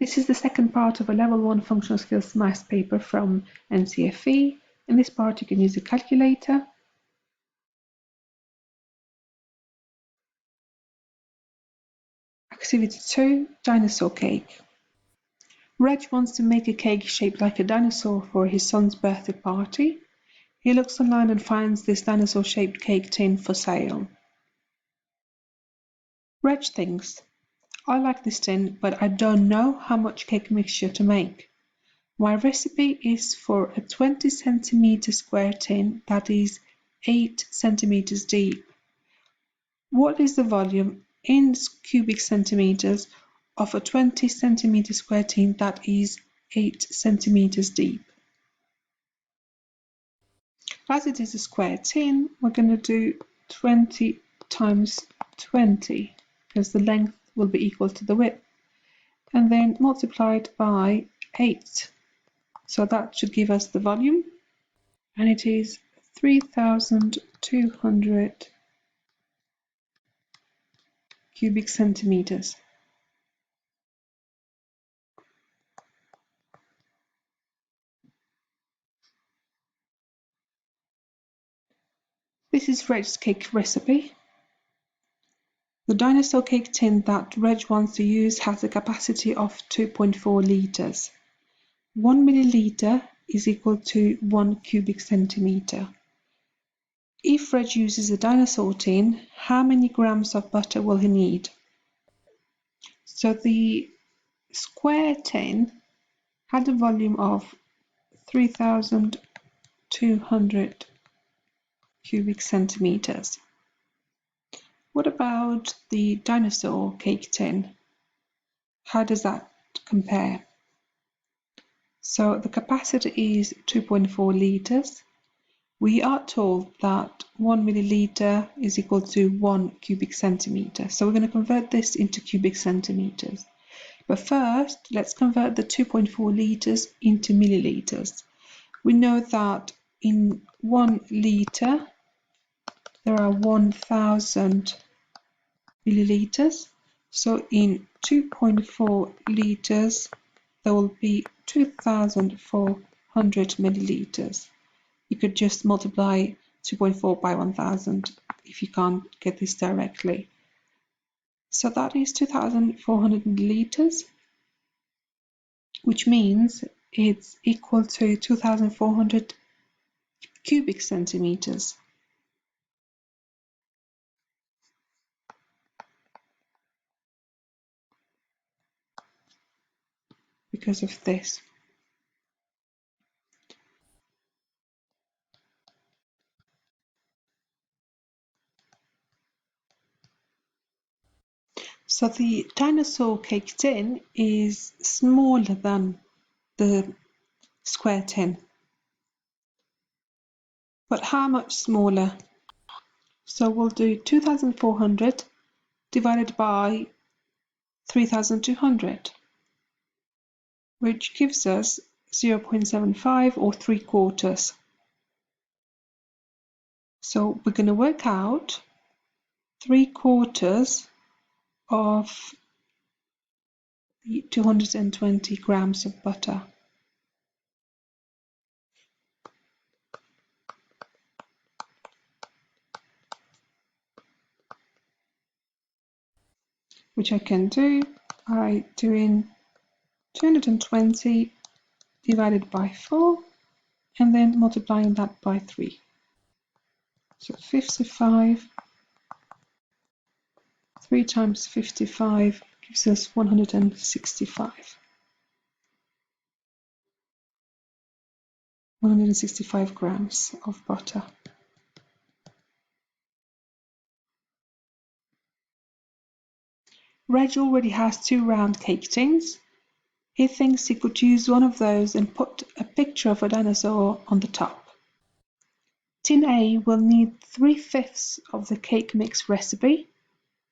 This is the second part of a Level 1 Functional Skills Maths paper from NCFE. In this part you can use a calculator. Activity 2, Dinosaur Cake. Reg wants to make a cake shaped like a dinosaur for his son's birthday party. He looks online and finds this dinosaur-shaped cake tin for sale. Reg thinks, I like this tin, but I don't know how much cake mixture to make. My recipe is for a 20 centimeter square tin that is 8 centimeters deep. What is the volume in cubic centimeters of a 20 centimeter square tin that is 8 centimeters deep? As it is a square tin, we're going to do 20 times 20 because the length will be equal to the width, and then multiplied by 8. So that should give us the volume, and it is 3,200 cubic centimeters. This is Reg's cake recipe. The dinosaur cake tin that Reg wants to use has a capacity of 2.4 litres. 1 milliliter is equal to 1 cubic centimeter. If Reg uses a dinosaur tin, how many grams of butter will he need? So the square tin had a volume of 3,200 cubic centimeters. What about the dinosaur cake tin? How does that compare? So the capacity is 2.4 litres. We are told that 1 milliliter is equal to 1 cubic centimeter. So we're going to convert this into cubic centimeters. But first, let's convert the 2.4 litres into milliliters. We know that in 1 litre, there are 1,000 milliliters. So in 2.4 litres, there will be 2,400 milliliters. You could just multiply 2.4 by 1,000 if you can't get this directly. So that is 2,400 milliliters, which means it's equal to 2,400 cubic centimeters. Because of this. So the dinosaur cake tin is smaller than the square tin. But how much smaller? So we'll do 2,400 divided by 3,200, which gives us 0.75 or 3/4. So we're going to work out 3/4 of the 220 grams of butter. Which I can do by doing 220 divided by 4 and then multiplying that by 3. So 55, 3 times 55 gives us 165. 165 grams of butter. Reg already has 2 round cake tins. He thinks he could use one of those and put a picture of a dinosaur on the top. Tin A will need 3/5 of the cake mix recipe.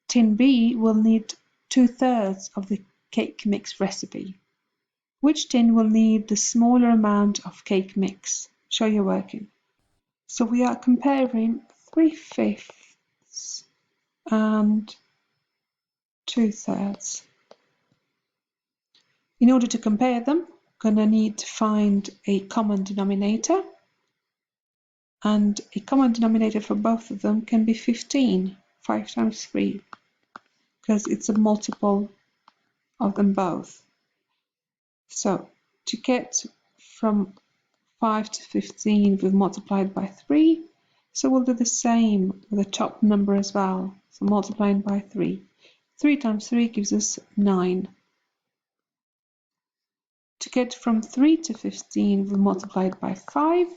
Tin B will need 2/3 of the cake mix recipe. Which tin will need the smaller amount of cake mix? Show your working. So we are comparing 3/5 and 2/3. In order to compare them, we're going to need to find a common denominator. And a common denominator for both of them can be 15, 5 times 3, because it's a multiple of them both. So to get from 5 to 15, we've multiplied by 3. So we'll do the same with the top number as well. So multiplying by 3. 3 times 3 gives us 9. To get from 3 to 15, we multiplied by 5.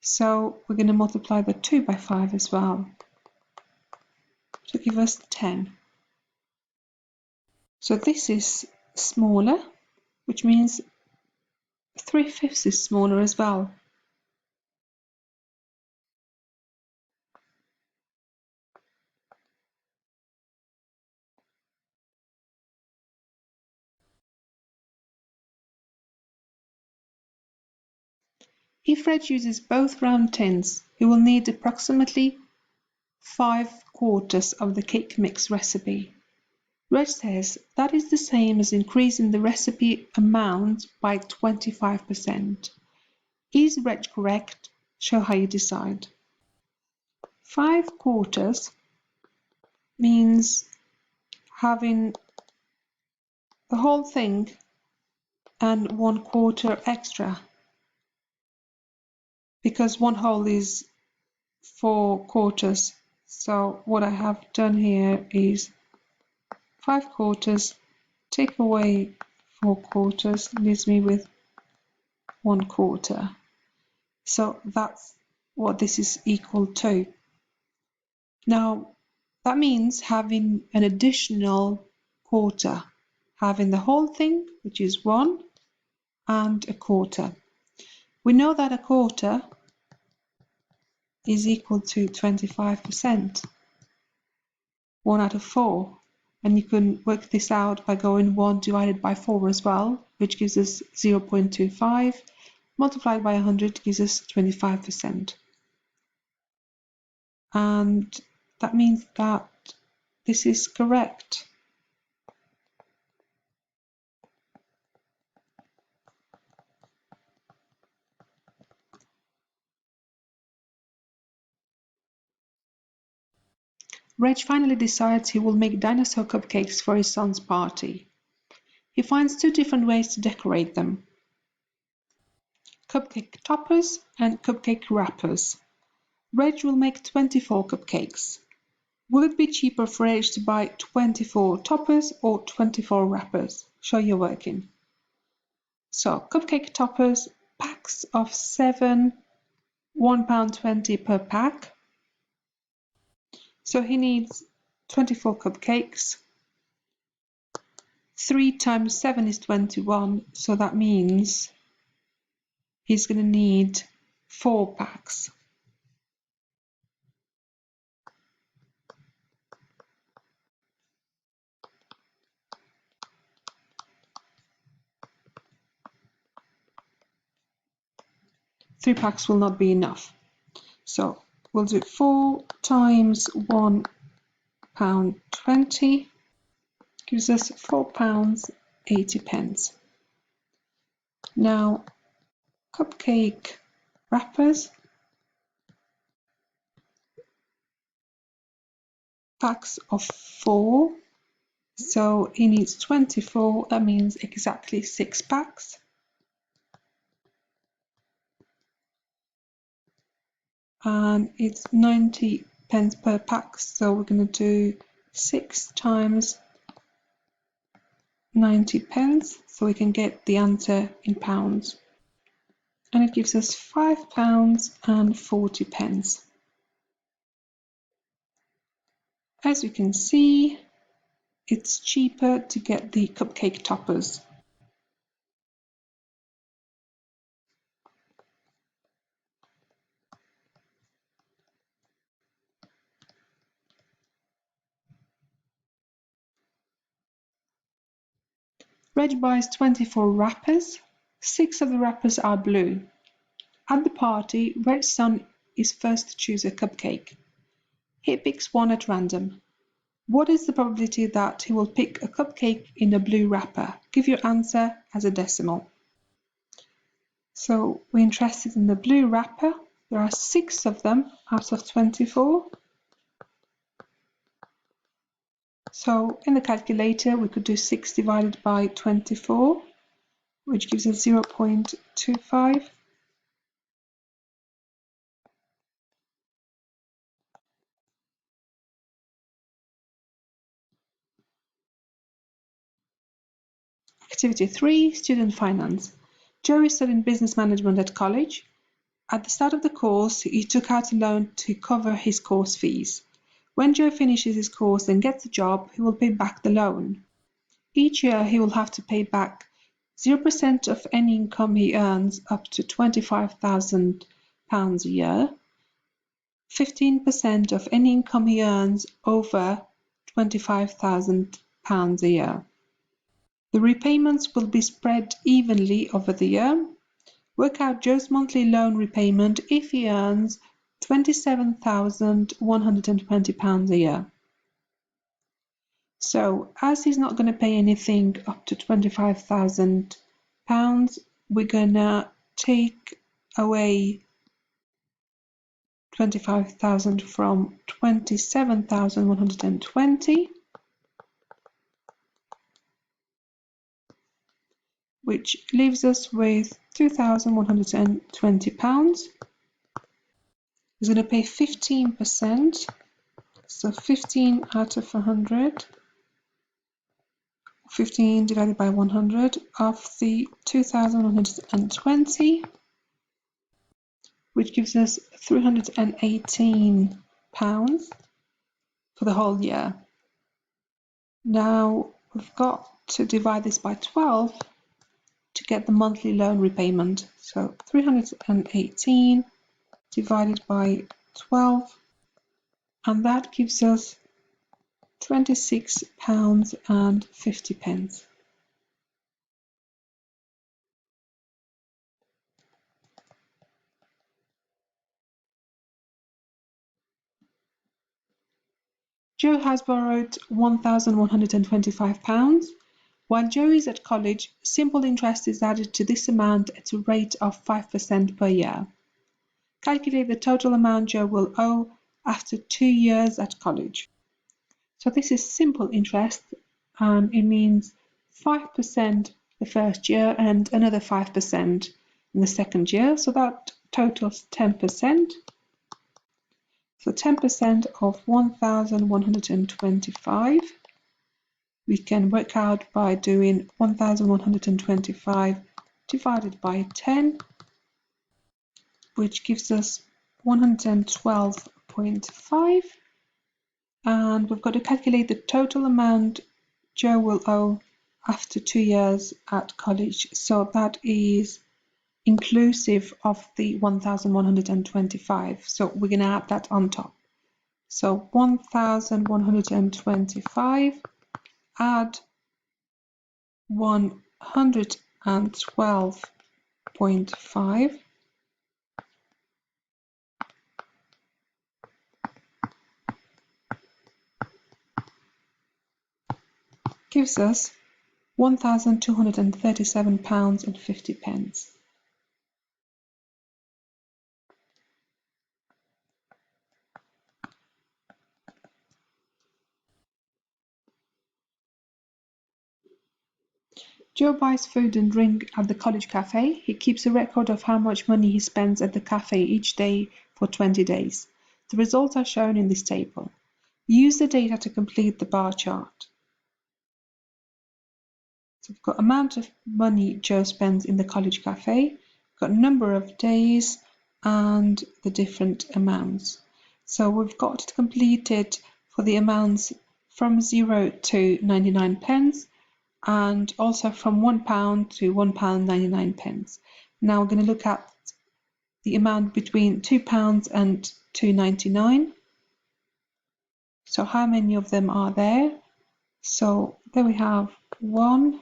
So we're going to multiply the 2 by 5 as well to give us 10. So this is smaller, which means 3/5 is smaller as well. If Reg uses both round tins, he will need approximately 5/4 of the cake mix recipe. Reg says that is the same as increasing the recipe amount by 25%. Is Reg correct? Show how you decide. 5/4 means having the whole thing and 1/4 extra, because 1 whole is 4/4. So what I have done here is 5/4, take away 4/4, leaves me with 1/4. So that's what this is equal to. Now that means having an additional quarter, having the whole thing, which is 1, and a quarter. We know that a quarter is equal to 25%, 1 out of 4. And you can work this out by going 1 divided by 4 as well, which gives us 0.25. Multiplied by 100 gives us 25%. And that means that this is correct. Reg finally decides he will make dinosaur cupcakes for his son's party. He finds 2 different ways to decorate them: cupcake toppers and cupcake wrappers. Reg will make 24 cupcakes. Will it be cheaper for Reg to buy 24 toppers or 24 wrappers? Show your working. So cupcake toppers, packs of 7, £1.20 per pack. So he needs 24 cupcakes. 3 times 7 is 21, so that means he's going to need 4 packs. Three packs will not be enough. So we'll do 4 times £1.20 gives us £4.80. Now, cupcake wrappers, packs of 4, so he needs 24, that means exactly 6 packs. And it's 90 pence per pack, so we're going to do 6 times 90 pence, so we can get the answer in pounds. And it gives us £5.40. As you can see, it's cheaper to get the cupcake toppers. Reg buys 24 wrappers. 6 of the wrappers are blue. At the party, Reg's son is first to choose a cupcake. He picks one at random. What is the probability that he will pick a cupcake in a blue wrapper? Give your answer as a decimal. So we're interested in the blue wrapper. There are 6 of them out of 24. So in the calculator, we could do 6 divided by 24, which gives us 0.25. Activity 3, Student Finance. Joe is studying business management at college. At the start of the course, he took out a loan to cover his course fees. When Joe finishes his course and gets a job, he will pay back the loan. Each year, he will have to pay back 0% of any income he earns up to £25,000 a year, 15% of any income he earns over £25,000 a year. The repayments will be spread evenly over the year. Work out Joe's monthly loan repayment if he earns £27,120 a year. So, as he's not going to pay anything up to £25,000, we're going to take away 25,000 from 27,120, which leaves us with £2,120. He's going to pay 15%, so 15 out of 100, 15 divided by 100 of the 2,120, which gives us £318 for the whole year. Now we've got to divide this by 12 to get the monthly loan repayment. So 318 divided by 12, and that gives us £26.50. Joe has borrowed £1,125. While Joe is at college, simple interest is added to this amount at a rate of 5% per year. Calculate the total amount Joe will owe after 2 years at college. So this is simple interest, and it means 5% the first year and another 5% in the second year. So that totals 10%. So 10% of 1,125, we can work out by doing 1,125 divided by 10, which gives us 112.5. And we've got to calculate the total amount Joe will owe after 2 years at college. So that is inclusive of the 1,125. So we're going to add that on top. So 1,125 add 112.5 gives us £1,237.50. Joe buys food and drink at the college cafe. He keeps a record of how much money he spends at the cafe each day for 20 days. The results are shown in this table. Use the data to complete the bar chart. So we've got amount of money Joe spends in the college cafe, we've got number of days and the different amounts. So we've got to complete it for the amounts from 0 to 99 pence and also from £1 to £1.99. Now we're going to look at the amount between £2 and £2.99. So how many of them are there? So there we have 1,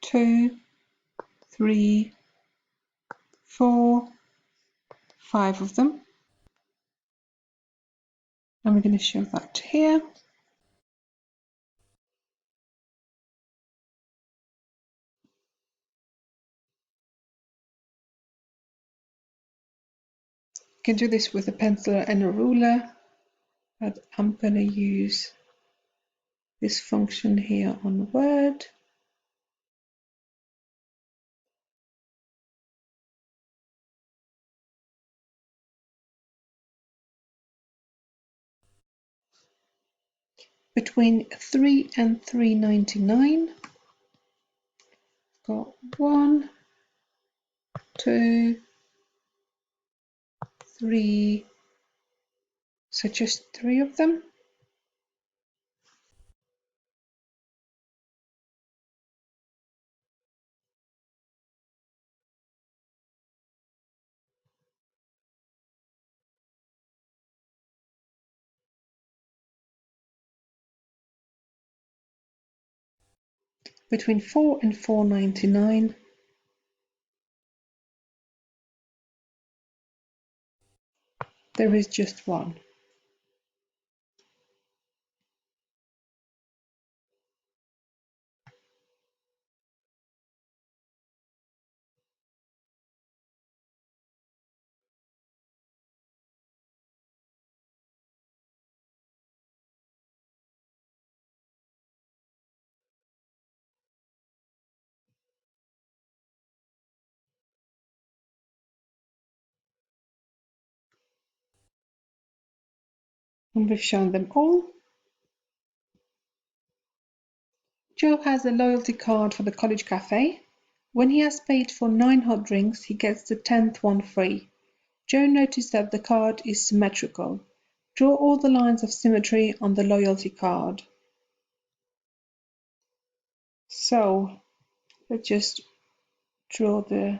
2, 3, 4, 5 of them. And we're going to show that here. You can do this with a pencil and a ruler, but I'm going to use this function here on Word. Between 3 and 3.99, got 1, 2, 3, so just 3 of them. Between 4 and 4.99, there is just 1. And we've shown them all. Joe has a loyalty card for the college cafe. When he has paid for 9 hot drinks, he gets the 10th one free. Joe noticed that the card is symmetrical. Draw all the lines of symmetry on the loyalty card. So let's just draw the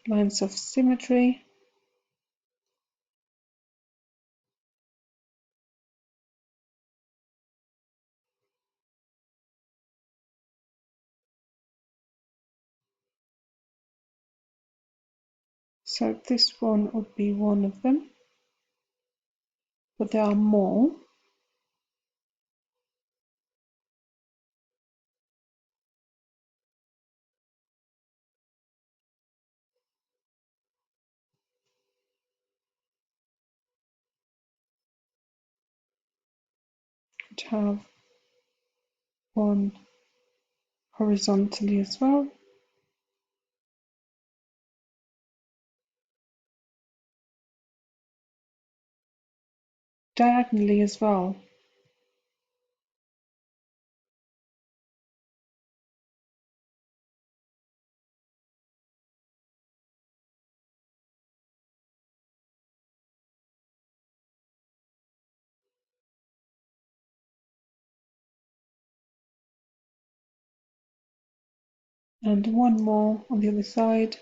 lines of symmetry. So this one would be one of them, but there are more. Could have one horizontally as well. Diagonally as well. And one more on the other side.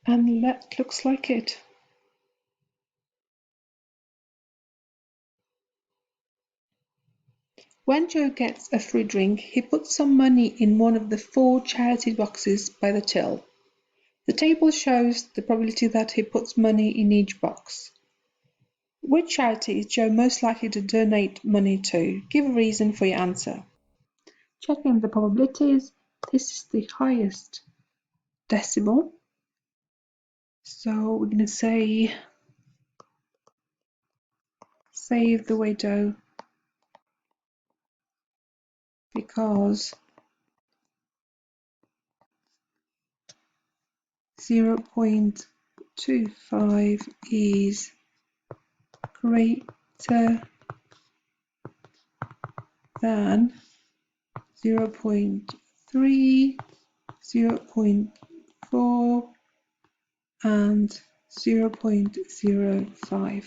And that looks like it. When Joe gets a free drink, he puts some money in one of the 4 charity boxes by the till. The table shows the probability that he puts money in each box. Which charity is Joe most likely to donate money to? Give a reason for your answer. Checking the probabilities, this is the highest decimal. So we're going to say save the widow because 0.25 is greater than 0.3, 0.4 and 0.05.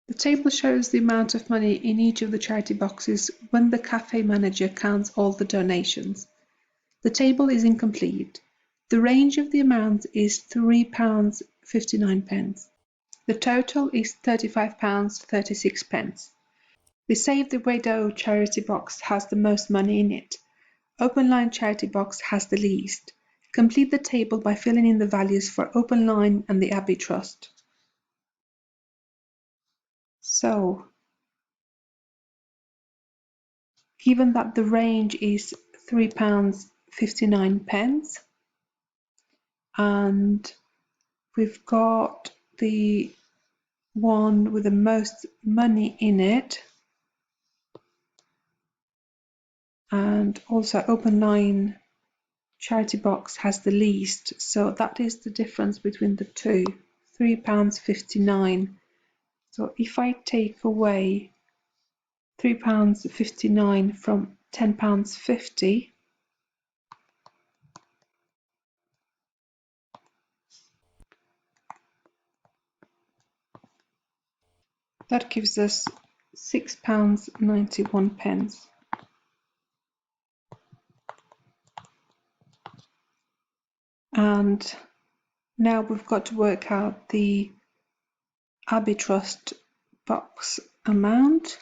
The table shows the amount of money in each of the charity boxes when the cafe manager counts all the donations. The table is incomplete. The range of the amount is £3.59. The total is £35.36. We say the Widow charity box has the most money in it. Open Line charity box has the least. Complete the table by filling in the values for Open Line and the Abbey Trust. So, given that the range is £3.59 and we've got the one with the most money in it, and also Open Line charity box has the least, so that is the difference between the two, £3.59. So if I take away £3.59 from £10.50, that gives us £6.91. And now we've got to work out the Abbey Trust box amount,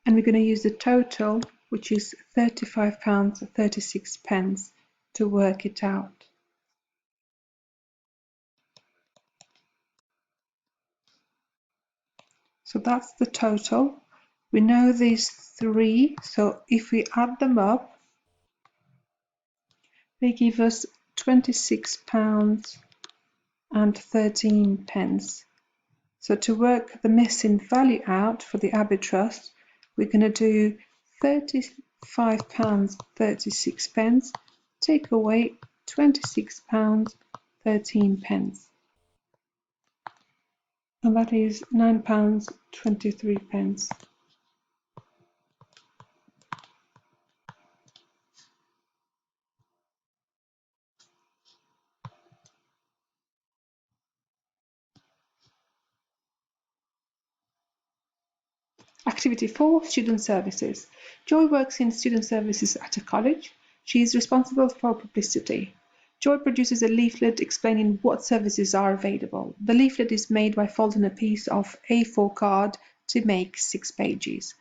and we're going to use the total, which is £35.36, to work it out. So that's the total. We know these three, so if we add them up, they give us £26.13. So to work the missing value out for the Abbey Trust, we're going to do £35.36, take away £26.13, and that is £9.23. Activity 4, Student Services. Joy works in student services at a college. She is responsible for publicity. Joy produces a leaflet explaining what services are available. The leaflet is made by folding a piece of A4 card to make 6 pages.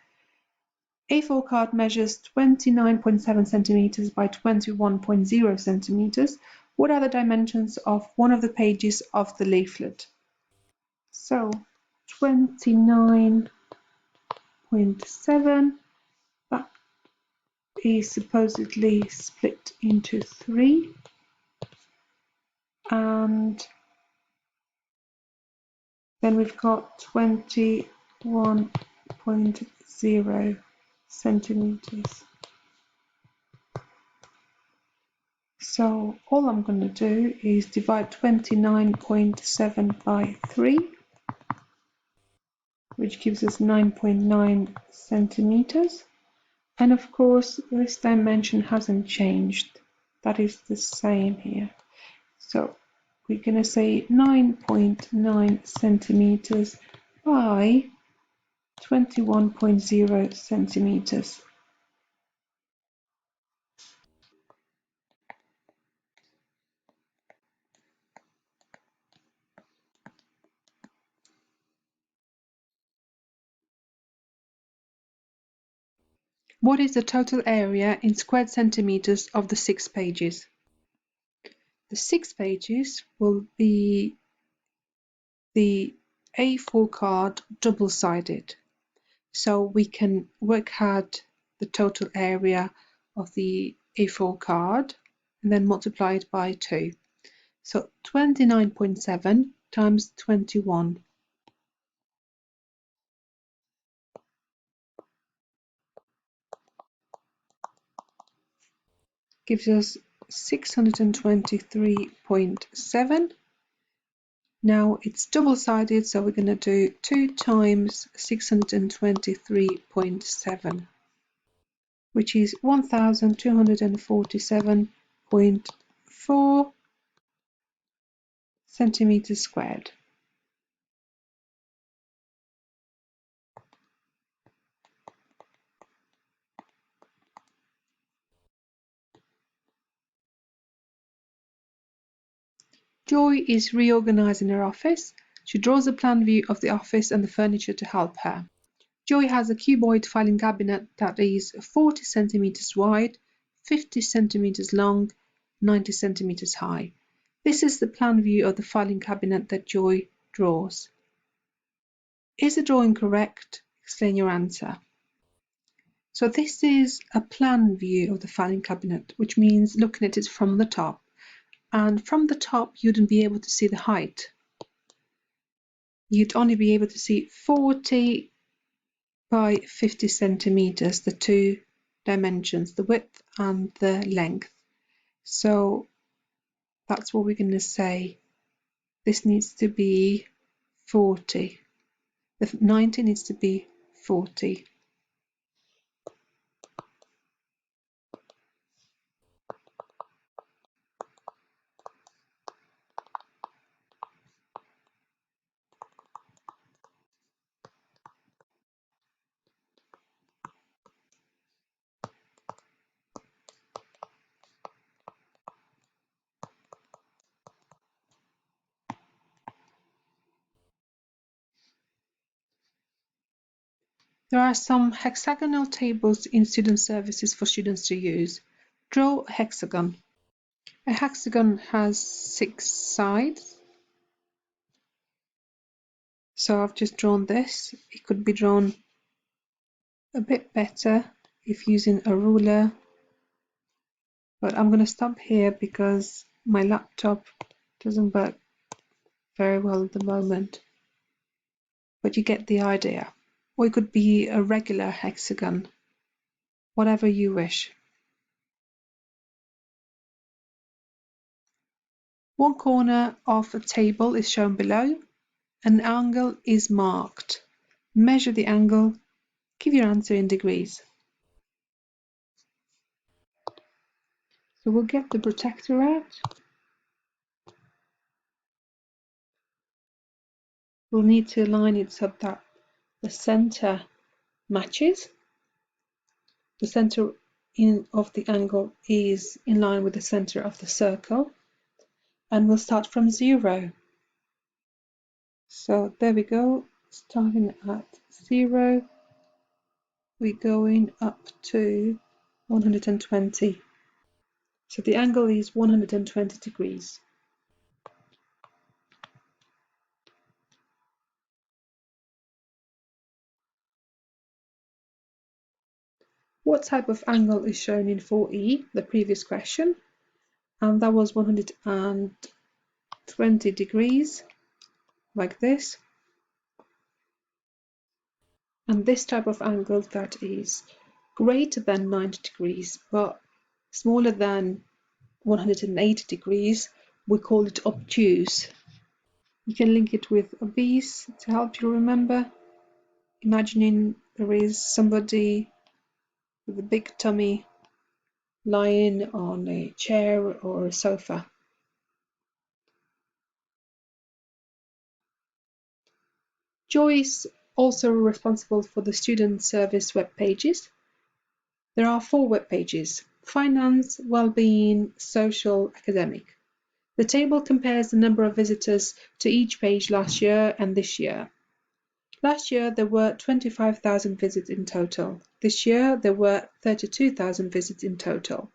A4 card measures 29.7 centimeters by 21.0 centimeters. What are the dimensions of one of the pages of the leaflet? So 29.7, that is supposedly split into 3, and then we've got 21.0 centimeters. So all I'm going to do is divide 29.7 by 3, which gives us 9.9 centimeters. And of course, this dimension hasn't changed. That is the same here. So we're going to say 9.9 centimeters by 21.0 centimeters. What is the total area in squared centimeters of the 6 pages? The 6 pages will be the A4 card double-sided. So we can work out the total area of the A4 card and then multiply it by 2. So 29.7 times 21 gives us 623.7, Now it's double-sided, so we're going to do 2 times 623.7, which is 1247.4 centimeters squared. Joy is reorganizing her office. She draws a plan view of the office and the furniture to help her. Joy has a cuboid filing cabinet that is 40 centimeters wide, 50 centimeters long, 90 centimeters high. This is the plan view of the filing cabinet that Joy draws. Is the drawing correct? Explain your answer. So this is a plan view of the filing cabinet, which means looking at it from the top. And from the top, you wouldn't be able to see the height. You'd only be able to see 40 by 50 centimeters, the two dimensions, the width and the length. So that's what we're going to say. This needs to be 40. The 90 needs to be 40. There are some hexagonal tables in student services for students to use. Draw a hexagon. A hexagon has 6 sides. So I've just drawn this. It could be drawn a bit better if using a ruler, but I'm going to stop here because my laptop doesn't work very well at the moment. But you get the idea. Or it could be a regular hexagon, whatever you wish. One corner of a table is shown below. An angle is marked. Measure the angle. Give your answer in degrees. So we'll get the protector out. We'll need to align it so that the center matches. The center of the angle is in line with the center of the circle. And we'll start from 0. So there we go, starting at 0, we're going up to 120. So the angle is 120 degrees. What type of angle is shown in 4E, the previous question? And that was 120 degrees, like this. And this type of angle that is greater than 90 degrees, but smaller than 180 degrees, we call it obtuse. You can link it with obese to help you remember. Imagining there is somebody with a big tummy lying on a chair or a sofa. Joy is also responsible for the student service web pages. There are 4 web pages: finance, well-being, social, academic. The table compares the number of visitors to each page last year and this year. Last year there were 25,000 visits in total. This year there were 32,000 visits in total.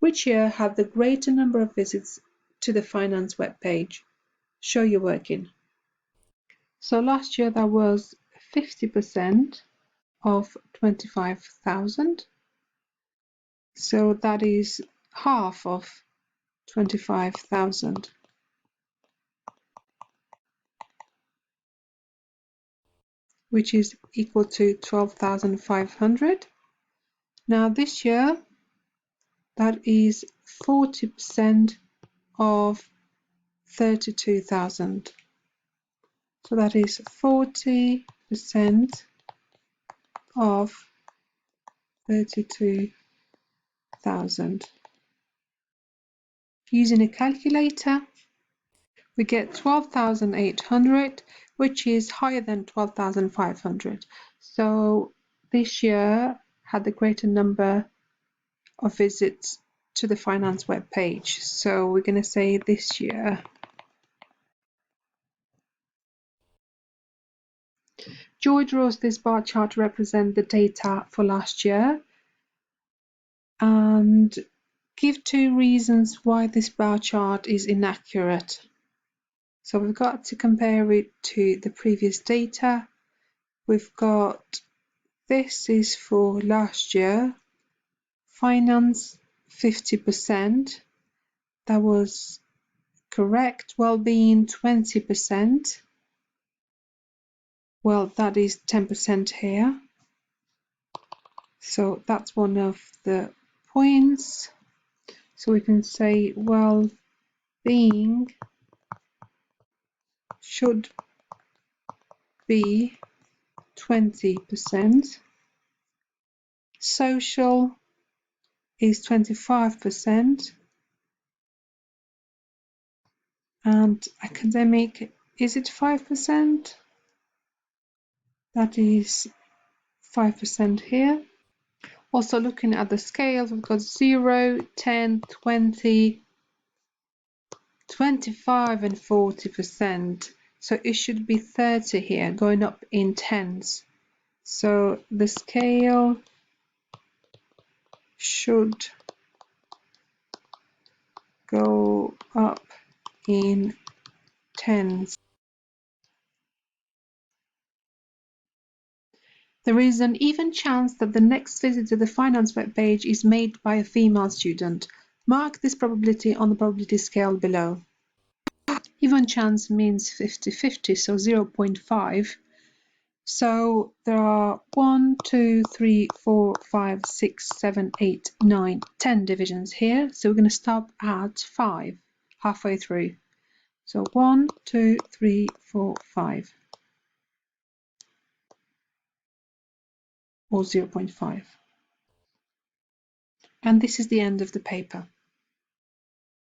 Which year had the greater number of visits to the finance web page? Show your working. So last year that was 50% of 25,000. So that is half of 25,000. Which is equal to 12,500. Now this year, that is 40% of 32,000. So that is 40% of 32,000. Using a calculator, we get 12,800, which is higher than 12,500. So this year had the greater number of visits to the finance web page. So we're going to say this year. Joy draws this bar chart to represent the data for last year and give 2 reasons why this bar chart is inaccurate. So we've got to compare it to the previous data. We've got, this is for last year, finance 50%, that was correct. Well-being 20%, well, that is 10% here. So that's one of the points. So we can say well-being should be 20%. Social is 25%. And academic, is it 5%? That is 5% here. Also looking at the scales, we've got 0, 10, 20, 25 and 40%. So it should be 30 here, going up in tens. So the scale should go up in tens. There is an even chance that the next visit to the finance web page is made by a female student. Mark this probability on the probability scale below. Even chance means 50-50, so 0.5. So there are 1, 2, 3, 4, 5, 6, 7, 8, 9, 10 divisions here. So we're going to stop at 5 halfway through. So 1, 2, 3, 4, 5. Or 0.5. And this is the end of the paper.